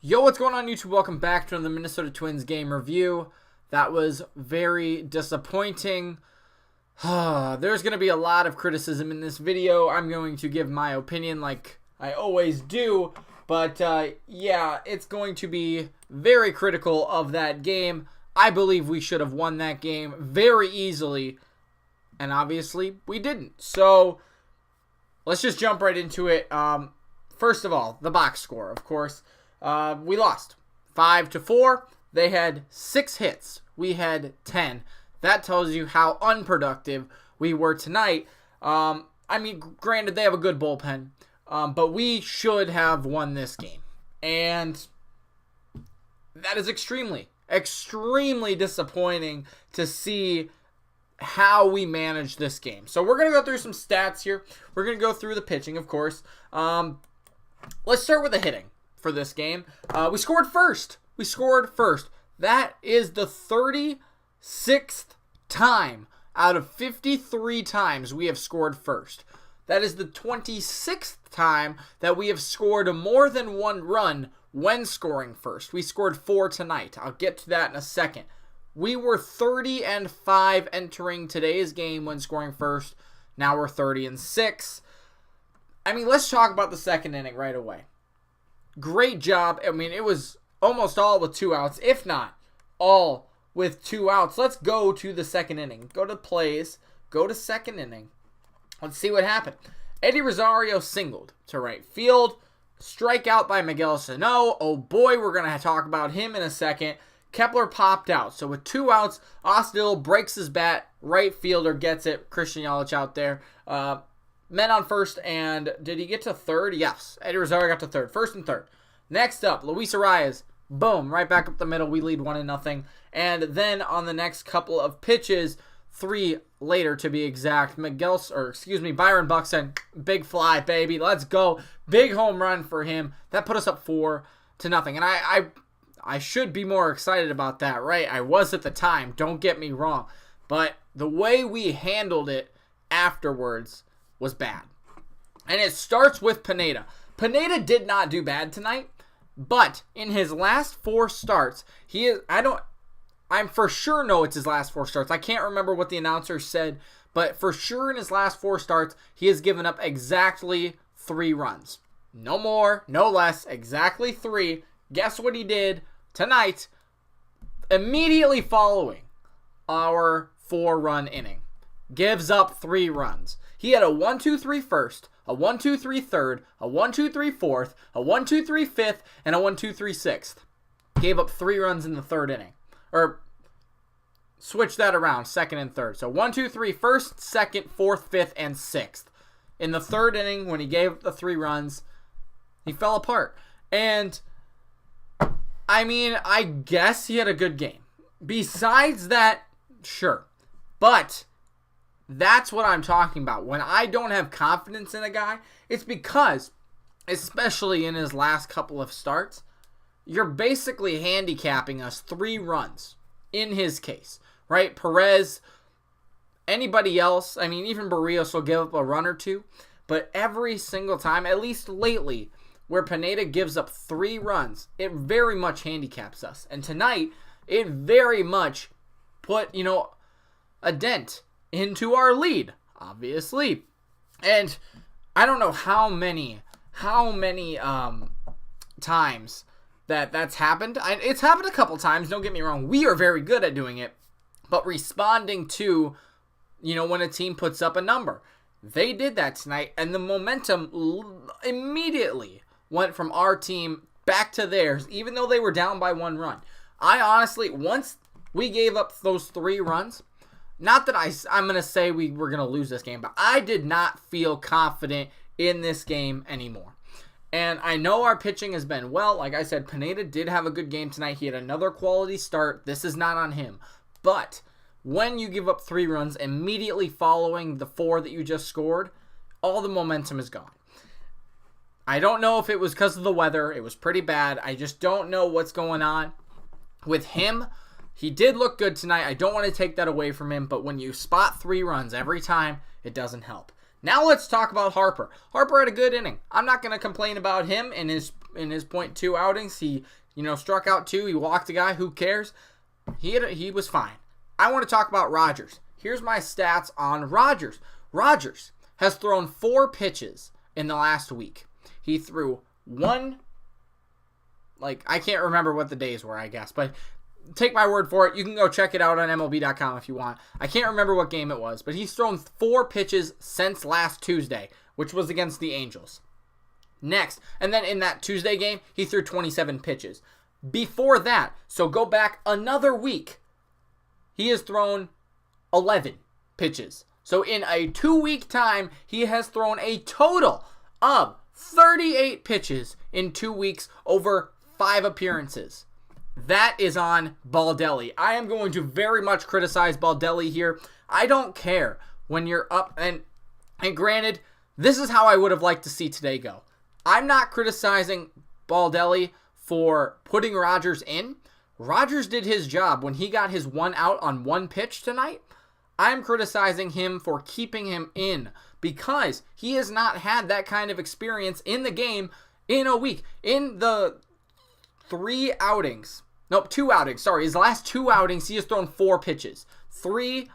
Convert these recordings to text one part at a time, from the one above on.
Yo, what's going on YouTube? Welcome back to the Minnesota Twins game review. That was very disappointing. There's going to be a lot of criticism in this video. I'm going to give my opinion like I always do. But yeah, it's going to be very critical of that game. I believe we should have won that game very easily. And obviously, we didn't. So, let's just jump right into it. First of all, the box score, of course. We lost 5-4. They had 6 hits. We had 10. That tells you how unproductive we were tonight. I mean, granted, they have a good bullpen, but we should have won this game. And that is extremely disappointing to see how we managed this game. So we're going to go through some stats here. We're going to go through the pitching, of course. Let's start with the hitting. For this game, we scored first. That is the 36th time out of 53 times we have scored first. That is the 26th time that we have scored more than one run when scoring first. We scored 4 tonight. I'll get to that in a second. We were 30-5 entering today's game when scoring first. Now we're 30-6. I mean, let's talk about the second inning right away. Great job. I mean, it was almost all with 2 outs, if not all with 2 outs. Let's go to the second inning. Go to plays. Go to second inning. Let's see what happened. Eddie Rosario singled to right field. Strikeout by Miguel Sano. Oh boy, we're going to talk about him in a second. Kepler popped out. So with 2 outs, Osdil breaks his bat. Right fielder gets it. Christian Yelich out there. Men on first, and did he get to third? Yes. Eddie Rosario got to third. First and third. Next up, Luis Arias. Boom. Right back up the middle. We lead 1-0. And then on the next couple of pitches, 3 later to be exact, Byron Buxton. Big fly, baby. Let's go. Big home run for him. That put us up 4-0. And I should be more excited about that, right? I was at the time. Don't get me wrong. But the way we handled it afterwards was bad. And it starts with Pineda. Pineda did not do bad tonight, but in his last 4 starts, I for sure know it's his last 4 starts. I can't remember what the announcer said, but for sure in his last 4 starts, he has given up exactly 3 runs. No more, no less, exactly 3. Guess what he did tonight? Immediately following our 4-run inning. Gives up 3 runs. He had a 1-2-3 first, a 1-2-3 third, a 1-2-3 fourth, a 1-2-3 fifth, and a 1-2-3 sixth. Gave up 3 runs in the 3rd inning. Or switch that around, 2nd and 3rd. So 1-2-3 first, 2nd, 4th, 5th, and 6th. In the 3rd inning, when he gave up the 3 runs, he fell apart. And I mean, I guess he had a good game. Besides that, sure. But that's what I'm talking about. When I don't have confidence in a guy, it's because, especially in his last couple of starts, you're basically handicapping us 3 runs in his case, right? Perez, anybody else, I mean, even Barrios will give up a run or 2, but every single time, at least lately, where Pineda gives up 3 runs, it very much handicaps us. And tonight, it very much put, a dent into our lead, obviously. And I don't know how many times that's happened. It's happened a couple times, don't get me wrong. We are very good at doing it, but responding to, when a team puts up a number. They did that tonight, and the momentum immediately went from our team back to theirs, even though they were down by 1 run. I honestly, once we gave up those 3 runs, not that I'm going to say we were going to lose this game, but I did not feel confident in this game anymore. And I know our pitching has been well. Like I said, Pineda did have a good game tonight. He had another quality start. This is not on him. But when you give up 3 runs immediately following the 4 that you just scored, all the momentum is gone. I don't know if it was because of the weather. It was pretty bad. I just don't know what's going on with him. He did look good tonight. I don't want to take that away from him, but when you spot 3 runs every time, it doesn't help. Now let's talk about Harper. Harper had a good inning. I'm not going to complain about him and his in his .2 outings. He, struck out 2. He walked a guy. Who cares? He was fine. I want to talk about Rogers. Here's my stats on Rogers. Rogers has thrown 4 pitches in the last week. He threw 1, I can't remember what the days were, I guess, but take my word for it. You can go check it out on MLB.com if you want. I can't remember what game it was, but he's thrown 4 pitches since last Tuesday, which was against the Angels. Next, and then in that Tuesday game, he threw 27 pitches. Before that, so go back another week, he has thrown 11 pitches. So in a 2-week time, he has thrown a total of 38 pitches in 2 weeks over 5 appearances. That is on Baldelli. I am going to very much criticize Baldelli here. I don't care when you're up, and granted, this is how I would have liked to see today go. I'm not criticizing Baldelli for putting Rogers in. Rogers did his job when he got his 1 out on 1 pitch tonight. I'm criticizing him for keeping him in because he has not had that kind of experience in the game in a week. In the 2 outings, his last 2 outings, he has thrown 4 pitches. 3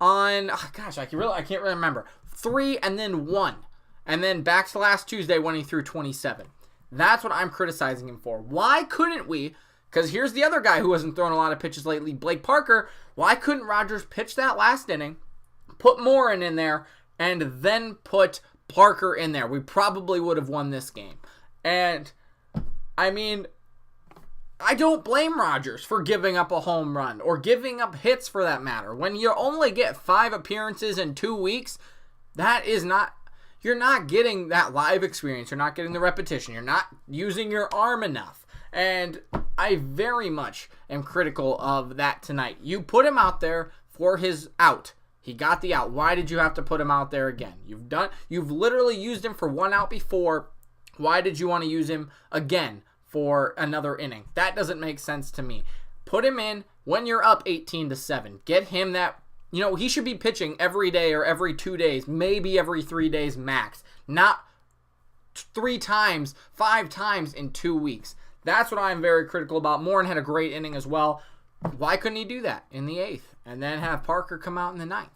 on, I can't really remember. 3 and then 1. And then back to last Tuesday when he threw 27. That's what I'm criticizing him for. Why couldn't we, because here's the other guy who hasn't thrown a lot of pitches lately, Blake Parker. Why couldn't Rogers pitch that last inning, put Morin in there, and then put Parker in there? We probably would have won this game. And, I don't blame Rogers for giving up a home run or giving up hits for that matter. When you only get 5 appearances in 2 weeks, you're not getting that live experience. You're not getting the repetition. You're not using your arm enough. And I very much am critical of that tonight. You put him out there for his out. He got the out. Why did you have to put him out there again? You've literally used him for 1 out before. Why did you want to use him again for another inning? That doesn't make sense to me. Put him in when you're up 18-7. Get him that. He should be pitching every day or every 2 days, maybe every 3 days max. Not 3 times, 5 times in 2 weeks. That's what I'm very critical about. Morin had a great inning as well. Why couldn't he do that in the 8th and then have Parker come out in the 9th?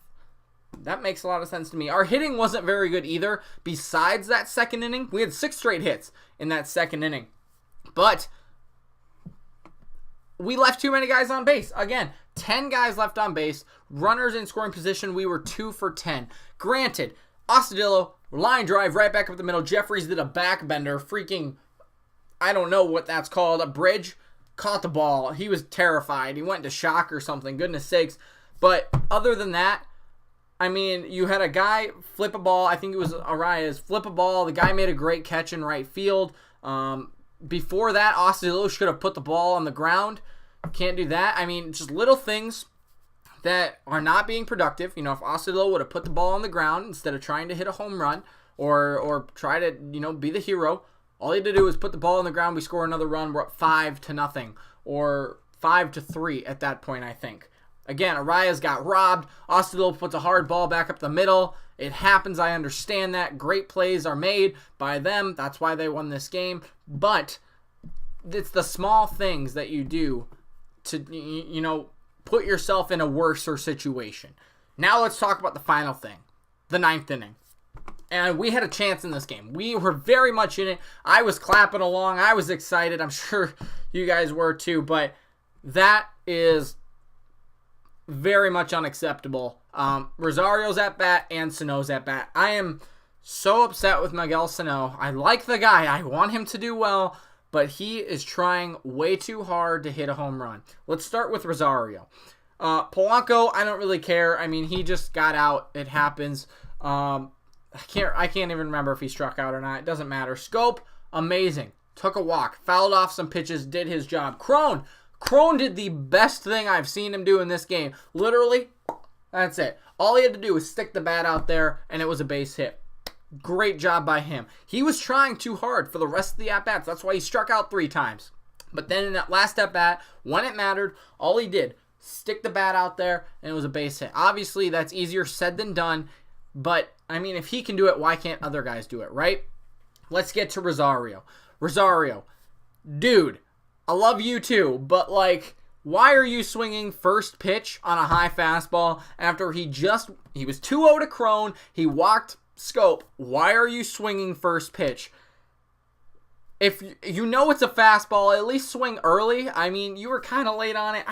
That makes a lot of sense to me. Our hitting wasn't very good either. Besides that second inning, we had 6 straight hits in that second inning. But we left too many guys on base. Again, 10 guys left on base. Runners in scoring position, we were 2 for 10. Granted, Astudillo, line drive right back up the middle. Jeffries did a backbender. Freaking, I don't know what that's called. A bridge. Caught the ball. He was terrified. He went into shock or something. Goodness sakes. But other than that, you had a guy flip a ball. I think it was Arias. Flip a ball. The guy made a great catch in right field. Before that, Astudillo should have put the ball on the ground. Can't do that. Just little things that are not being productive. If Astudillo would have put the ball on the ground instead of trying to hit a home run or try to, be the hero, all he had to do was put the ball on the ground. We score another run. We're up 5-0 or 5-3 at that point, I think. Again, Arias got robbed. Astudillo puts a hard ball back up the middle. It happens. I understand that. Great plays are made by them. That's why they won this game. But it's the small things that you do to, put yourself in a worser situation. Now let's talk about the final thing, the 9th inning. And we had a chance in this game. We were very much in it. I was clapping along. I was excited. I'm sure you guys were too. But that is very much unacceptable. Rosario's at bat and Sano's at bat. I am so upset with Miguel Sano. I like the guy. I want him to do well. But he is trying way too hard to hit a home run. Let's start with Rosario. Polanco, I don't really care. He just got out. It happens. I can't even remember if he struck out or not. It doesn't matter. Scope, amazing. Took a walk. Fouled off some pitches. Did his job. Crone did the best thing I've seen him do in this game. Literally, that's it. All he had to do was stick the bat out there, and it was a base hit. Great job by him. He was trying too hard for the rest of the at-bats. That's why he struck out 3 times. But then in that last at-bat, when it mattered, all he did, stick the bat out there, and it was a base hit. Obviously, that's easier said than done. But, if he can do it, why can't other guys do it, right? Let's get to Rosario. Rosario, dude, I love you too, but like, why are you swinging first pitch on a high fastball after he was 2-0 to Crone, he walked Scope? Why are you swinging first pitch? If you know it's a fastball, at least swing early. I mean, you were kind of late on it.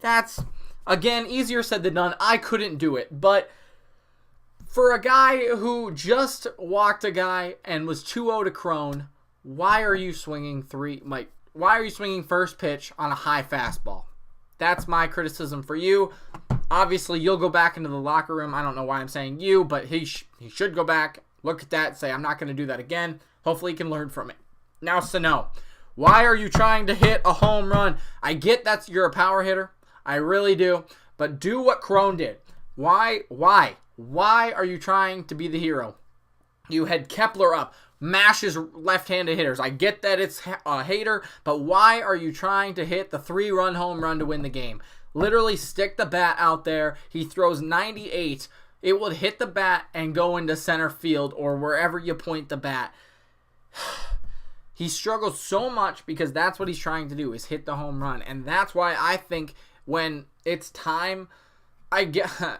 That's, again, easier said than done. I couldn't do it. But for a guy who just walked a guy and was 2-0 to Crone, why are you swinging why are you swinging first pitch on a high fastball? That's my criticism for you. Obviously, you'll go back into the locker room. I don't know why I'm saying you, but he should go back, look at that, say, I'm not going to do that again. Hopefully, he can learn from it. Now, Sano, why are you trying to hit a home run? I get you're a power hitter. I really do. But do what Crone did. Why are you trying to be the hero? You had Kepler up, mashes left-handed hitters. I get that it's a hater, but why are you trying to hit the 3-run home run to win the game? Literally stick the bat out there. He throws 98. It would hit the bat and go into center field or wherever you point the bat. He struggles so much because that's what he's trying to do, is hit the home run. And that's why I think when it's time,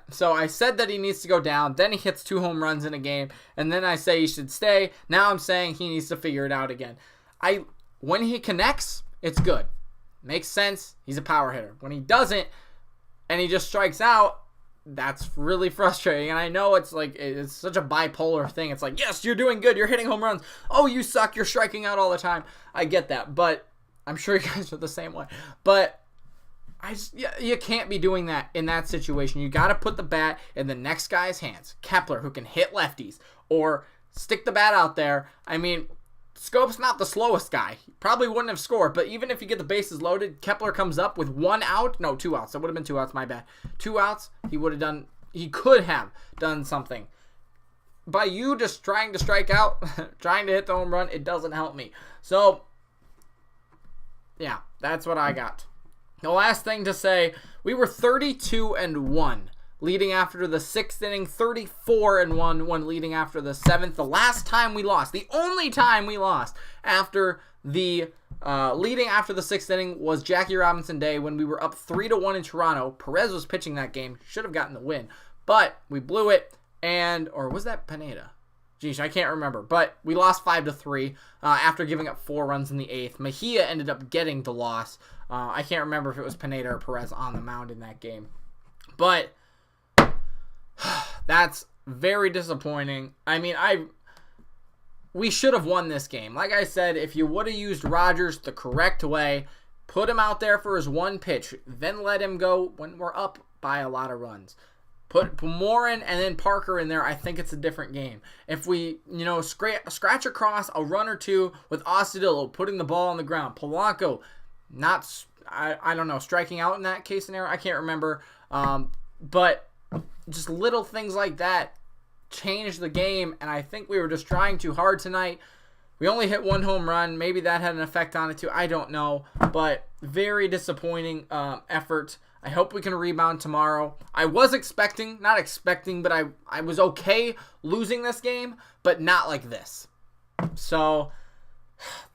so I said that he needs to go down, then he hits 2 home runs in a game, and then I say he should stay. Now I'm saying he needs to figure it out again. When he connects, it's good. Makes sense. He's a power hitter. When he doesn't, and he just strikes out, that's really frustrating. And I know it's such a bipolar thing. It's like, yes, you're doing good. You're hitting home runs. Oh, you suck. You're striking out all the time. I get that, but I'm sure you guys are the same way. But you can't be doing that in that situation. You got to put the bat in the next guy's hands. Kepler, who can hit lefties, or stick the bat out there. I mean, Scope's not the slowest guy. He probably wouldn't have scored, but even if you get the bases loaded, Kepler comes up with 1 out. No, 2 outs. That would have been 2 outs, my bad. 2 outs, he could have done something. By you just trying to strike out, trying to hit the home run, it doesn't help me. So, yeah, that's what I got. The last thing to say, we were 32-1 leading after the 6th inning, 34-1 when leading after the 7th. The last time we lost, the only time we lost after the leading after the 6th inning was Jackie Robinson Day when we were up 3-1 in Toronto. Perez was pitching that game, should have gotten the win, but we blew it. Or was that Pineda? Geez, I can't remember. But we lost 5-3 after giving up 4 runs in the 8th. Mejia ended up getting the loss. I can't remember if it was Pineda or Perez on the mound in that game. But that's very disappointing. I mean, we should have won this game. Like I said, if you would have used Rogers the correct way, put him out there for his 1 pitch, then let him go when we're up by a lot of runs. Put Morin and then Parker in there, I think it's a different game. If we, scratch across a run or 2 with Ostadillo putting the ball on the ground, Polanco I don't know, striking out in that case scenario, I can't remember. But just little things like that change the game, and I think we were just trying too hard tonight. We only hit 1 home run. Maybe that had an effect on it too. I don't know. But very disappointing effort. I hope we can rebound tomorrow. I was not expecting, but I was okay losing this game, but not like this. So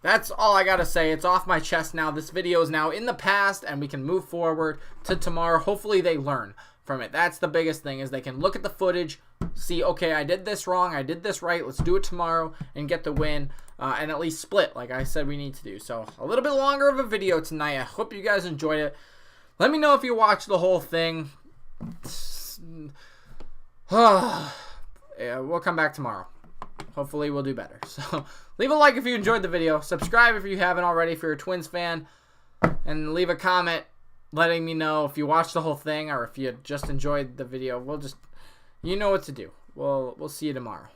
that's all I got to say. It's off my chest now. This video is now in the past, and we can move forward to tomorrow. Hopefully they learn from it. That's the biggest thing, is they can look at the footage, see, okay, I did this wrong, I did this right, let's do it tomorrow and get the win, and at least split like I said we need to do. So a little bit longer of a video tonight. I hope you guys enjoyed it. Let me know if you watched the whole thing. Yeah, we'll come back tomorrow. Hopefully we'll do better. So leave a like if you enjoyed the video. Subscribe if you haven't already if you're a Twins fan. And leave a comment letting me know if you watched the whole thing or if you just enjoyed the video. You know what to do. We'll see you tomorrow.